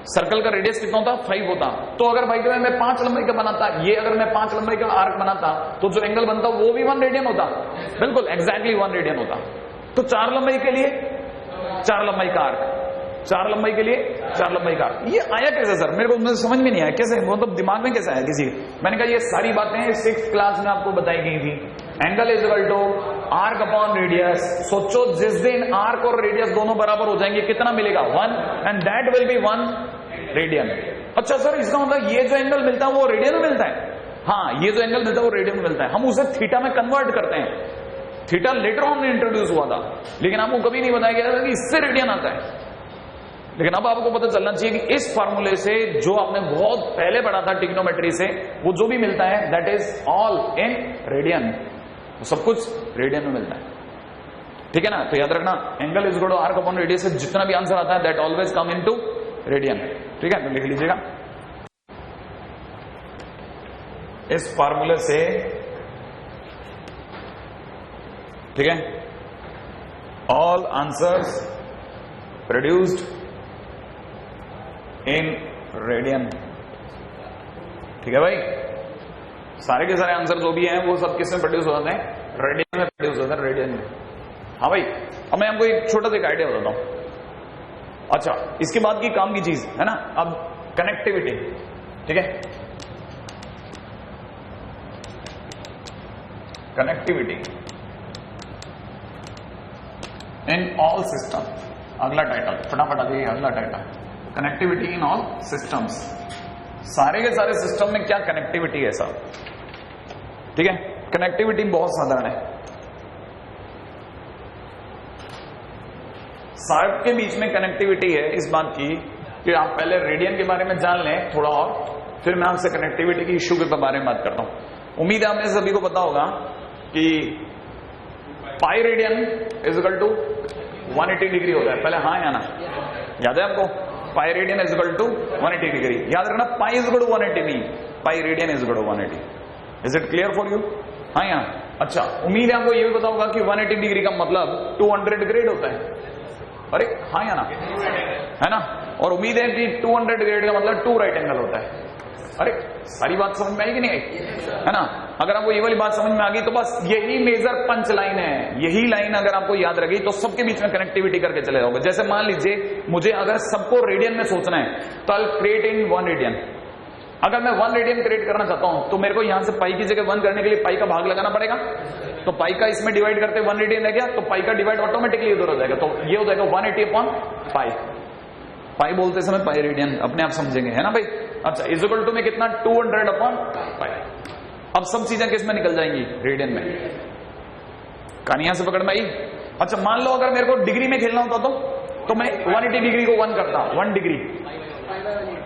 सर्कल का रेडियस कितना होता? 5 होता। तो अगर बाई द वे मैं 5 लंबाई का बनाता, ये अगर मैं 5 लंबाई का आर्क बनाता तो जो एंगल बनता वो भी 1 रेडियन होता, बिल्कुल एग्जैक्टली 1 रेडियन होता। तो 4 लंबाई के लिए 4 लंबाई का आर्क, 4 लंबाई के लिए 4 लंबाई का आर्क। ये आया कैसे सर? मेरे को समझ में नहीं आया कैसे, मतलब दिमाग में कैसे आया किसी? मैंने कहा ये सारी बातें 6th क्लास में आपको बताई गई थी। Angle is equal to arc upon radius. सोचो जिस दिन आर्क और रेडियस दोनों बराबर हो जाएंगे कितना मिलेगा? 1, and that will be 1 radian. अच्छा सर इसका मतलब ये जो एंगल मिलता है वो रेडियन में मिलता है? हाँ, ये जो एंगल मिलता है वो रेडियन में मिलता है। हम उसे थीटा में कन्वर्ट करते हैं। थीटा लेटर ऑन इंट्रोड्यूस हुआ था, लेकिन आपको कभी नहीं बताया गया था कि इससे रेडियन आता है। लेकिन अब आपको पता चलना चाहिए कि इस फार्मूले से जो आपने बहुत पहले पढ़ा था ट्रिग्नोमेट्री से, वो जो भी मिलता है that is all in radian, सब कुछ रेडियन में मिलता है, ठीक है ना। तो याद रखना angle is equal to arc upon radius से जितना भी आंसर आता है that always come into radian, ठीक है। तो लिख लीजिएगा इस फार्मूले से, ठीक है, all answers produced in radian, ठीक है भाई। सारे के सारे आंसर जो भी हैं वो सब किस में प्रोड्यूस हो जाते हैं? रेडियन में प्रोड्यूस होता है, रेडियन में। हाँ भाई, अब मैं आपको एक छोटा सा आइडिया बताता हूं। अच्छा इसके बाद की काम की चीज है ना, अब कनेक्टिविटी, ठीक है, कनेक्टिविटी इन ऑल सिस्टम। अगला टाइटल फटाफट आ जाइए, अगला title connectivity in all systems. सारे के सारे सिस्टम में क्या कनेक्टिविटी है साहब, ठीक है। कनेक्टिविटी बहुत साधारण है, सार्क के बीच में कनेक्टिविटी है इस बात की कि आप पहले रेडियन के बारे में जान लें थोड़ा और, फिर मैं आपसे कनेक्टिविटी की इश्यू के बारे में बात करता हूं। उम्मीद है आपने सभी को पता होगा कि pi radian is equal to 180 degree होता है। पहले हाँ या ना, याद है आपको? Pi radian is equal to 180 degree. याद रखना, पाई इज इक्वल टू 180 नहीं, pi radian is equal to 180। Is it clear for you? हाँ या? अच्छा, उम्मीद है आपको ये भी पता होगा कि 180 डिग्री का मतलब 200 ग्रेड होता है। अरे हाँ या ना, है ना? और उम्मीद है कि 200 ग्रेड का मतलब 2 राइट एंगल होता है। अरे सारी बात समझ में आई कि नहीं आई? है ना? अगर आपको ये वाली बात समझ में आ गई तो बस यही मेजर पंच लाइन है। यही लाइन अगर आपको याद रही तो सबके बीच में कनेक्टिविटी करके चले जाओगे। जैसे मान लीजिए मुझे अगर सबको रेडियन में सोचना है तो आई क्रिएट इन 1 रेडियन। अगर मैं 1 रेडियन क्रिएट करना चाहता हूं तो मेरे को यहां से पाई की जगह 1 करने के लिए पाई का भाग लगाना पड़ेगा। तो पाई का इसमें डिवाइड करते 1 रेडियन रह गया, तो पाई का डिवाइड ऑटोमेटिकली इधर हो जाएगा। तो ये हो जाएगा 180 अपॉन पाई। पाई बोलते समय पाई रेडियन अपने आप समझेंगे, है ना भाई? अच्छा, इज इक्वल टू में कितना? 200 अपॉन पाई। अब सब चीजें किस में निकल जाएंगी? रेडियन में। कहानी यहां से पकड़ में आई? अच्छा, मान लो अगर मेरे को डिग्री में खेलना होता तो मैं 180 डिग्री को 1 करता, 1 डिग्री।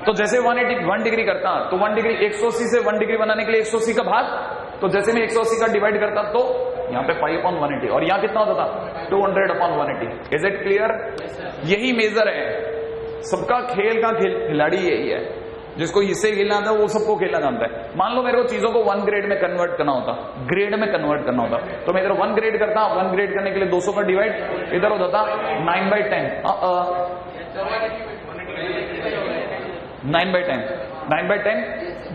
तो जैसे 1 डिग्री करता तो 1 डिग्री 180 से 1 डिग्री बनाने के लिए 180 का भाग, तो जैसे मैं 180 का डिवाइड करता तो यहाँ पे पाई अपॉन 180, और यहाँ कितना होता था? 200 अपॉन 180। Is it clear? यही मेजर है सबका खेल का। खिलाड़ी यही है, जिसको इससे खेलना आता है वो सबको खेलना जानता है। मान लो मेरे को चीजों को 1 ग्रेड में कन्वर्ट करना होता, ग्रेड में कन्वर्ट करना होता, तो मैं इधर 1 ग्रेड करता। 1 ग्रेड करने के लिए 200 का डिवाइड इधर होता था 9/10, 9/10, 9/10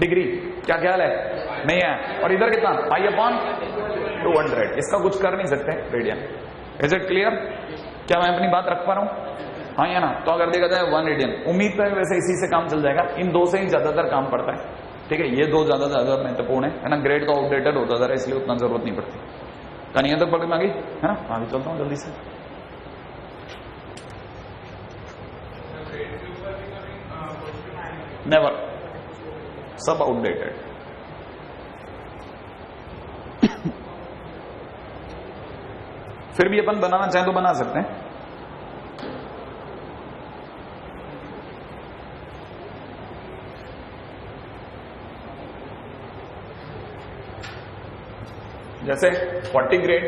डिग्री। क्या ख्याल है? नहीं है? और इधर कितना? Pi upon 200। इसका कुछ कर नहीं सकते रेडियन। Is it clear? क्या मैं अपनी बात रख पा रहा हूं? हाँ या ना? तो अगर देखा जाए 1 रेडियन, उम्मीद है वैसे इसी से काम चल जाएगा। इन दो से ही ज्यादातर काम पड़ता है, ठीक है? ये दो ज्यादा महत्वपूर्ण है ना? ग्रेड तो आउटडेटेड होता जा रहा है, इसलिए उतना जरूरत नहीं पड़ती। कहानी तक पकड़ में आ गई, है ना? आगे चलता हूँ जल्दी से। नेवर, सब आउटडेटेड। फिर भी अपन बनाना चाहें तो बना सकते हैं। जैसे 40 grade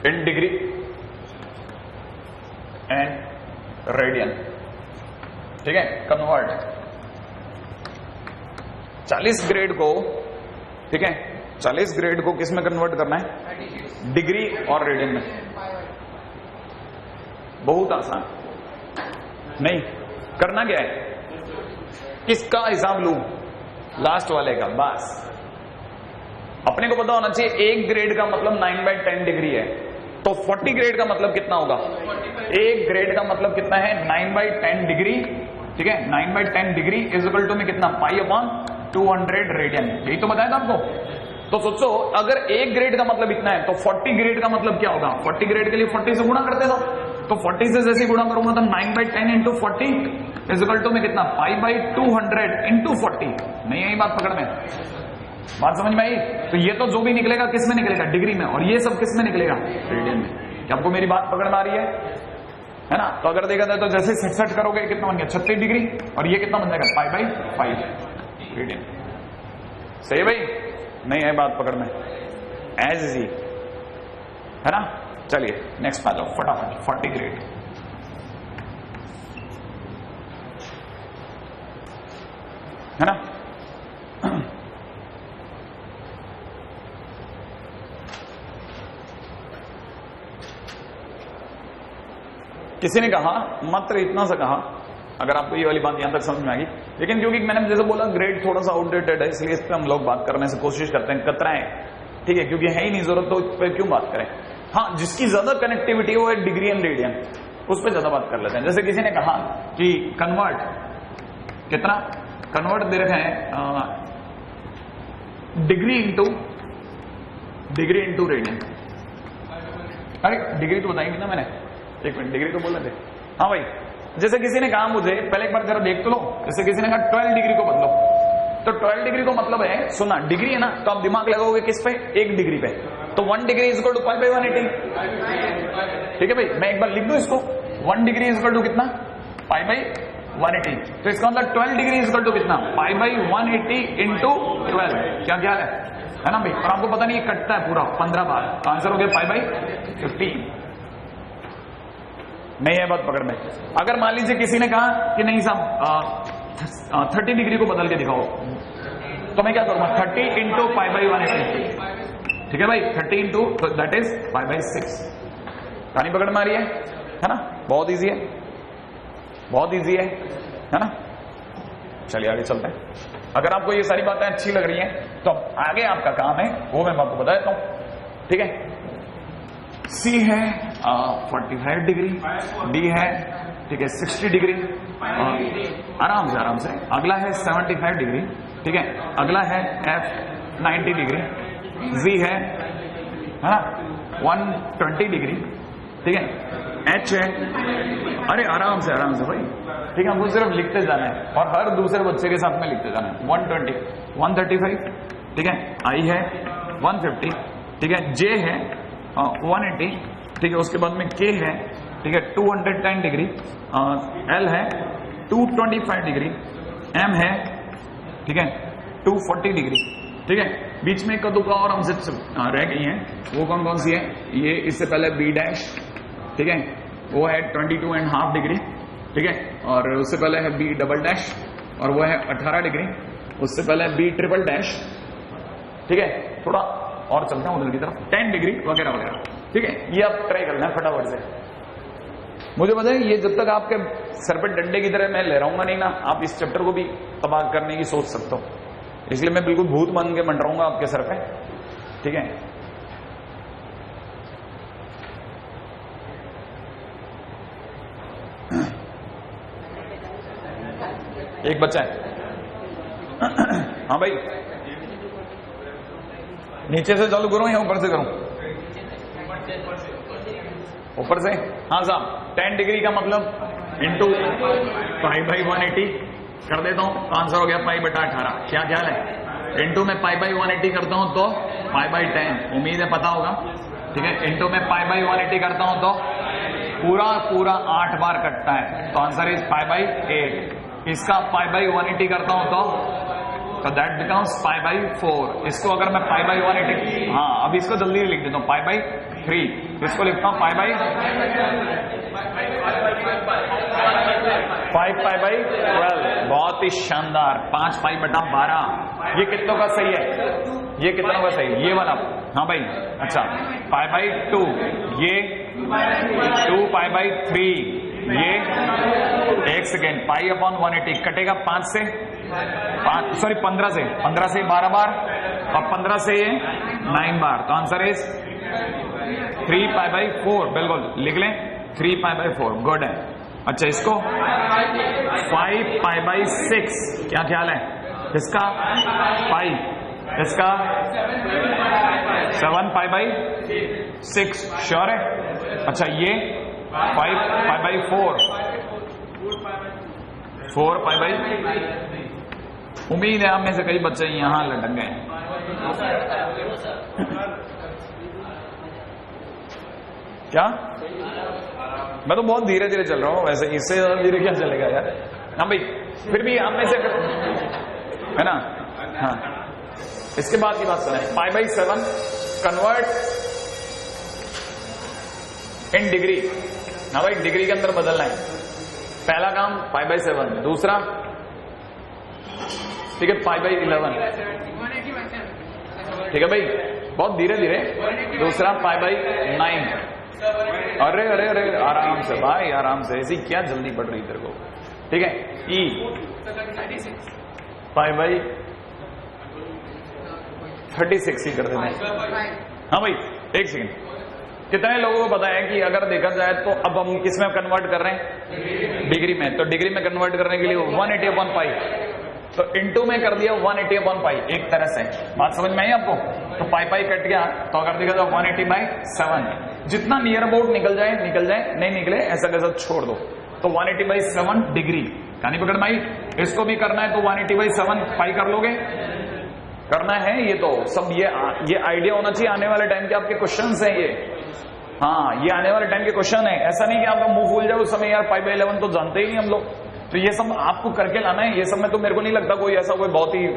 in degree and radian, ठीक है? कन्वर्ट 40 ग्रेड को, ठीक है, 40 ग्रेड को किस में कन्वर्ट करना है? डिग्री और रेडियन में। बहुत आसान। नहीं करना क्या है? किसका हिसाब लूं? लास्ट वाले का। बस अपने को पता होना चाहिए 1 ग्रेड का मतलब 9/10 डिग्री है, तो 40 ग्रेड का मतलब कितना होगा? 1 ग्रेड का मतलब कितना है? 9/10 डिग्री, ठीक है? 9/10 डिग्री इज इक्वल टू में कितना? Pi upon 200 radian. यही तो बताया था आपको। तो सोचो अगर 1 ग्रेड का मतलब इतना है तो 40 ग्रेड का मतलब क्या होगा? 40 ग्रेड के लिए 40 से गुणा करते तो 40 से जैसे गुणा करूंगा तो 9/10 इंटू 40 इज इक्वल टू में कितना? पाई/200 इंटू 40। नहीं आई बात पकड़ में? बात समझ में आई? तो ये तो जो भी निकलेगा किस में निकलेगा? डिग्री में। और ये सब किस में निकलेगा? रेडियन में। क्या आपको मेरी बात पकड़ में आ रही है ना? तो अगर देखा जाए तो जैसे 66 करोगे कितना बन गया? 36 डिग्री। और ये कितना बन जाएगा? पाई/5 रेडियन। सही भाई? नहीं है बात पकड़ में? एज इजी, है ना? चलिए नेक्स्ट आ जाओ फटाफट। 40 ग्रेड, है ना? किसी ने कहा, मात्र इतना सा कहा, अगर आपको ये वाली बात यहां तक समझ में आ गई, लेकिन क्योंकि मैंने जैसे बोला ग्रेड थोड़ा सा आउटडेटेड है, इसलिए इस पर हम लोग बात करने से कोशिश करते हैं, कतराएं, ठीक है? क्योंकि है ही नहीं जरूरत तो इस पर क्यों बात करें? हाँ, जिसकी ज्यादा कनेक्टिविटी वो है डिग्री एंड रेडियन, उस पर ज्यादा बात कर लेते हैं। जैसे किसी ने कहा कि कन्वर्ट कितना? कन्वर्ट दे रखे हैं डिग्री इंटू रेडियन। अरे डिग्री तो बताई ना मैंने, एक मिनट, डिग्री तो बोल रहे थे। हाँ भाई, जैसे किसी ने कहा मुझे, पहले एक बार जरा देख तो लो, जैसे किसी ने कहा 12 डिग्री को बदलो, तो 12 डिग्री को मतलब है, सुना डिग्री है ना, तो आप दिमाग लगाओगे किस पे, 1 डिग्री पे, तो 1 degree is equal to pi by 180। ठीक है भाई, मैं एक बार लिख दूं इसको, 1 डिग्री इज इक्वल टू कितना, पाई बाई 180। तो इसका मतलब 12 डिग्री इज इक्वल टू कितना, पाई बाई 180 इंटू 12। क्या ख्याल है ना भाई? और आपको पता नहीं ये कटता है पूरा 15 बार, तो आंसर हो गया पाई बाई 15। नहीं है बात पकड़ में। अगर मान लीजिए किसी ने कहा कि नहीं साहब 30 डिग्री को बदल के दिखाओ, तो मैं क्या करूंगा, 30 इंटू पाई बाई 180। ठीक है भाई, 30 इंटू, तो दैट इज पाई बाई 6। कहानी पकड़ में आ रही है ना? बहुत इजी है, बहुत इजी है ना? चलिए आगे चलते हैं। अगर आपको ये सारी बातें अच्छी लग रही हैं तो अब आगे आपका काम है वो मैं आपको बता देता हूं। ठीक है, सी है 45 डिग्री, डी है ठीक है 60 डिग्री, आराम से। अगला है 75 डिग्री, ठीक है। अगला है एफ 90 डिग्री, जी है ना 120 डिग्री, ठीक है। एच है, अरे आराम से भाई, ठीक है। हमको सिर्फ लिखते जाना है और हर दूसरे बच्चे के साथ में लिखते जाना है। 120, 135, ठीक है। आई है 150, ठीक है। जे है 180, ठीक है। उसके बाद में के है, ठीक है 210 डिग्री, एल है 225 डिग्री, एम है ठीक है 240 डिग्री, ठीक है। बीच में कद्दू का और हमसे रह गई हैं, वो कौन कौन सी है? ये इससे पहले बी डैश, ठीक है, वो है 22.5 डिग्री, ठीक है। और उससे पहले है बी डबल डैश, और वो है 18 डिग्री। उससे पहले बी ट्रिपल डैश, ठीक है। थोड़ा और चलते हैं उधर की तरफ, 10 डिग्री वगैरह वगैरह, ठीक है। ये आप ट्राई करना है फटाफट से। मुझे पता है ये जब तक आपके सर पे डंडे की तरह मैं ले रहूंगा नहीं ना, आप इस चैप्टर को भी तबाह करने की सोच सकते हो, इसलिए मैं बिल्कुल भूत मान के मंडराऊंगा आपके सर पे, ठीक है। एक बच्चा है, हाँ भाई, नीचे से चालू करूं या ऊपर से करूं? ऊपर से। हाँ साहब, 10 डिग्री का मतलब इंटू पाई बाई 180 कर देता हूं, तो आंसर हो गया पाई बटा 18। क्या ख्याल है? इंटू में पाई बाई 180 करता हूं तो पाई बाई 10, उम्मीद है पता होगा, ठीक है। इंटू में पाई बाई 180 करता हूं तो पूरा 8 बार कटता है, तो आंसर इज पाई बाई 8। इसका पाई बाई 180 करता हूं तो दैट बिकम्स पाई बाई 4। इसको अगर मैं पाई बाई 180, हाँ अब इसको जल्दी लिख देता हूं, पाई बाई 3। इसको लिखता हूं पाई बाई 5 पाई बाई 12। बहुत ही शानदार, 5 पाई बटा 12। ये कितनों का सही है? ये कितनों का सही है? ये वाला, हाँ भाई। अच्छा, पाई बाई 2, ये 2 पाई बाई 3, ये एक सेकेंड, पाई अपॉन 180 कटेगा 5 से 15 से 12 बार, और 15 से ये 9 बार, तो आंसर इज 3 पाई बाई 4। बिल्कुल लिख लें, 3 पाई बाई 4, गुड है। अच्छा, इसको 5 पाई बाई 6, क्या ख्याल है इसका? 5, इसका 7 पाई बाई 6, श्योर है? अच्छा, ये 5 पाई बाई 4 पाई बाई, उम्मीद है आप में से कई बच्चे यहां लटक गए। क्या? मैं तो बहुत धीरे धीरे चल रहा हूं, वैसे इससे ज्यादा धीरे क्या चलेगा यार? हाँ भाई, फिर भी आप में से है ना? हाँ, इसके बाद की बात सुने, pi by 7 convert in degree. हाँ भाई, डिग्री के अंदर बदलना है। पहला काम पाई बाई 7, दूसरा ठीक है पाई बाई 11, ठीक है भाई, बहुत धीरे धीरे। दूसरा पाई बाई 9। अरे अरे अरे, आराम से भाई, आराम से, ऐसी क्या जल्दी पड़ रही तेरे को, ठीक है। ई पाई बाई 36 ही कर देना है। हाँ भाई, एक सेकेंड, कितने लोगों को पता है कि अगर देखा जाए तो अब हम किस में कन्वर्ट कर रहे हैं? डिग्री में। तो डिग्री में कन्वर्ट करने के लिए 180 अपॉन पाई, तो इंटू में कर दिया 180 अपॉन पाई। एक तरह से बात समझ में आई आपको? तो पाई पाई कट गया, तो अगर देखा जाए 180 बाई 7, जितना नियर अबाउट निकल जाए, नहीं निकले ऐसा कैसा छोड़ दो। तो 180 बाई 7 डिग्री, कहानी पकड़ में आई। इसको भी करना है तो 180/7 पाई कर लोगे, करना है ये तो सब। ये आइडिया होना चाहिए, आने वाले टाइम के आपके क्वेश्चंस हैं ये। हाँ, ये आने वाले टाइम के क्वेश्चन है, ऐसा नहीं कि आपका मुंह फूल जाए उस समय, यार π/11 तो जानते ही नहीं हम लोग। तो ये सब आपको करके लाना है। ये सब में तो मेरे को नहीं लगता कोई ऐसा कोई बहुत ही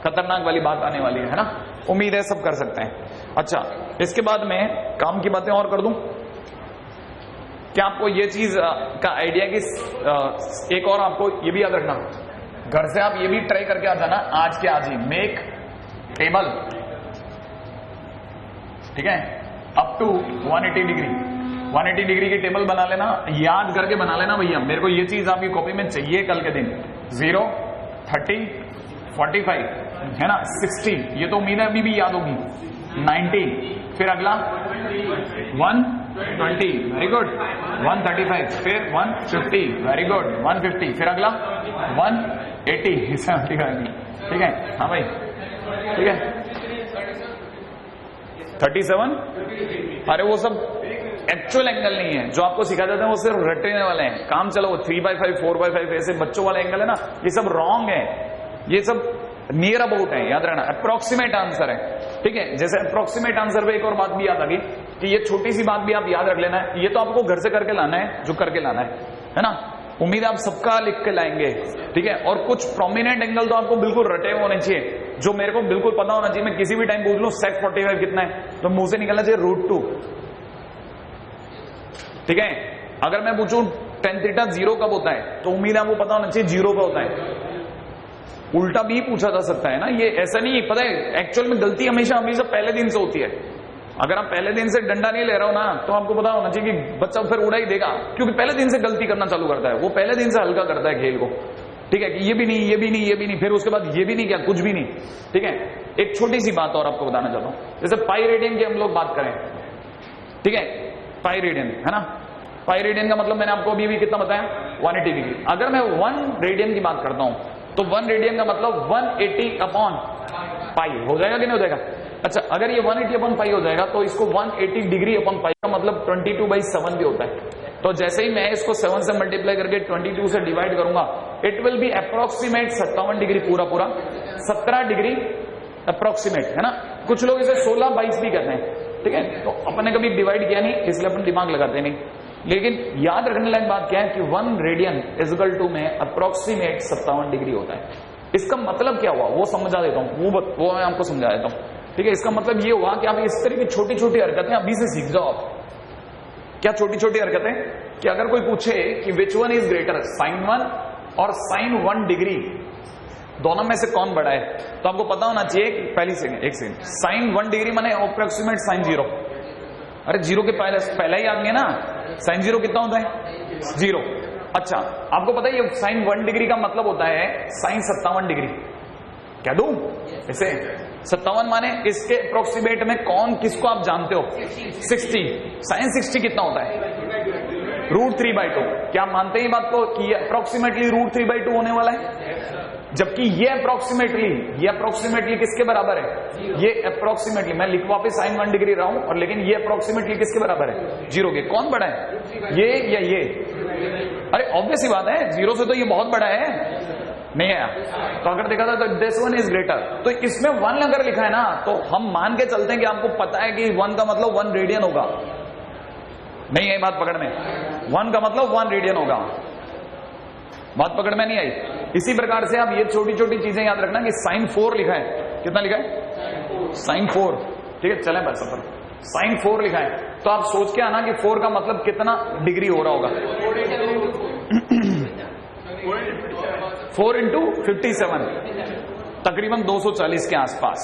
खतरनाक वाली बात आने वाली है ना। उम्मीद है सब कर सकते हैं। अच्छा, इसके बाद में काम की बातें और कर दूं क्या आपको ये चीज का आइडिया कि एक और आपको ये भी याद रखना, घर से आप ये भी ट्राई करके आ जाना आज के आज ही, मेक टेबल, ठीक है, अप टू 180 डिग्री। 180 डिग्री की टेबल बना लेना, याद करके बना लेना भैया। मेरे को ये चीज आपकी कॉपी में चाहिए कल के दिन। 0, 30, 45 है ना, 60, ये तो उम्मीद है अभी भी याद होगी। 90, फिर अगला 120, वेरी गुड। 135, फिर 150, वेरी गुड। 150, फिर अगला 180, ठीक है। हाँ भाई, ठीक है। 37, अरे वो सब एक्चुअल एंगल नहीं है जो आपको सिखा जाते हैं, वो सिर्फ रटने वाले हैं। काम चलो 3/5, 4/5 ऐसे बच्चों वाले एंगल है ना, ये सब रॉन्ग है। ये सब नियर अबाउट है, याद रखना, अप्रोक्सीमेट आंसर है, ठीक है। जैसे अप्रोक्सीमेट आंसर पे एक और बात भी याद आ गई कि ये छोटी सी बात भी आप याद रख लेना है। ये तो आपको घर से करके लाना है, जो करके लाना है ना। उम्मीद है आप सबका लिख के लाएंगे, ठीक है। और कुछ प्रोमिनेंट एंगल तो आपको बिल्कुल रटे हुए होने चाहिए, जो मेरे को बिल्कुल पता होना चाहिए। मैं किसी भी टाइम पूछ लूं sec 45 कितना है, तो मुंह से निकलना चाहिए √2, ठीक है। अगर मैं पूछूं tan θ 0 कब होता है, तो उम्मीद है आपको पता होना चाहिए 0 पे होता है। उल्टा भी पूछा जा सकता है ना, ये ऐसा नहीं, पता है एक्चुअल में गलती हमेशा पहले दिन से होती है। अगर आप पहले दिन से डंडा नहीं ले रहे हो ना, तो आपको पता होना चाहिए कि बच्चा फिर उड़ा ही देगा, क्योंकि पहले दिन से गलती करना चालू करता है। वो पहले दिन से हल्का करता है खेल को, ठीक है, कि ये भी नहीं, ये भी नहीं, ये भी नहीं, फिर उसके बाद ये भी नहीं, क्या कुछ भी नहीं, ठीक है। एक छोटी सी बात और आपको बताना चाहता हूं, जैसे पाई रेडियन की हम लोग बात करें, ठीक है, पाई रेडियन है ना। पाई रेडियन का मतलब मैंने आपको अभी भी कितना बताया, 180 डिग्री। अगर मैं 1 रेडियन की बात करता हूं, तो 1 रेडियन का मतलब 180/पाई हो जाएगा कि नहीं हो जाएगा। अच्छा, अगर ये 180/पाई हो जाएगा, तो इसको 180 डिग्री अपॉन पाई का मतलब 22/7 भी होता है। तो जैसे ही मैं इसको 7 से मल्टीप्लाई करके 22 से डिवाइड करूंगा, it will be approximate 57 degree, पूरा 17 डिग्री अप्रोक्सीमेट, है ना। कुछ लोग इसे 16/22 भी कहते हैं, ठीक है। तो अपने कभी डिवाइड किया नहीं, इसलिए अपन दिमाग लगाते नहीं। लेकिन याद रखने लायक बात क्या है कि 1 रेडियन इक्वल टू में अप्रोक्सीमेट 57 डिग्री होता है। इसका मतलब क्या हुआ वो समझा देता हूं, वो मैं आपको समझा देता हूं, ठीक है। इसका मतलब ये हुआ कि आप इस तरह की छोटी छोटी हरकतें अभी से सीख जाओ आप। क्या छोटी छोटी हरकतें, कि अगर कोई पूछे कि which one is greater, sin 1 और sin 1 डिग्री, दोनों में से कौन बड़ा है, तो आपको पता होना चाहिए कि पहली सेकंड, एक सेकंड, sin 1 डिग्री माने अप्रोक्सीमेट sin 0। अरे 0 के पहले ही आ गया ना, sin 0 कितना होता है, 0। अच्छा, आपको पता है ये sin 1 डिग्री का मतलब होता है sin 57 डिग्री। क्या दूं इसे, 57 माने इसके अप्रोक्सीमेट में कौन किसको आप जानते हो, 60। sin 60 कितना होता है, √3/2। क्या आप मानते हैं ये बात को कि अप्रोक्सीमेटली √3/2 होने वाला है, जबकि ये अप्रोक्सीमेटली किसके बराबर है, ये अप्रोक्सीमेटली, मैं लिख वापिस sin 1 डिग्री रहा हूं, और लेकिन ये अप्रोक्सीमेटली किसके बराबर है, 0 के। कौन बड़ा है, ये या ये? अरे ऑब्वियस ही बात है, 0 से तो ये बहुत बड़ा है, नहीं है। तो अगर देखा था तो दिस वन इज ग्रेटर, तो इसमें 1 अगर लिखा है ना, तो हम मान के चलते हैं कि आपको पता है कि 1 का मतलब 1 रेडियन होगा। नहीं है बात पकड़ में, 1 का मतलब 1 रेडियन होगा। बात पकड़ में नहीं आई। इसी प्रकार से आप ये छोटी छोटी चीजें याद रखना कि sin 4 लिखा है, कितना लिखा है, sin 4, ठीक है। चलें बस अपन, sin 4 लिखा है, तो आप सोच के आना कि 4 का मतलब कितना डिग्री हो रहा होगा, 4 × 57, तकरीबन 240 के आसपास।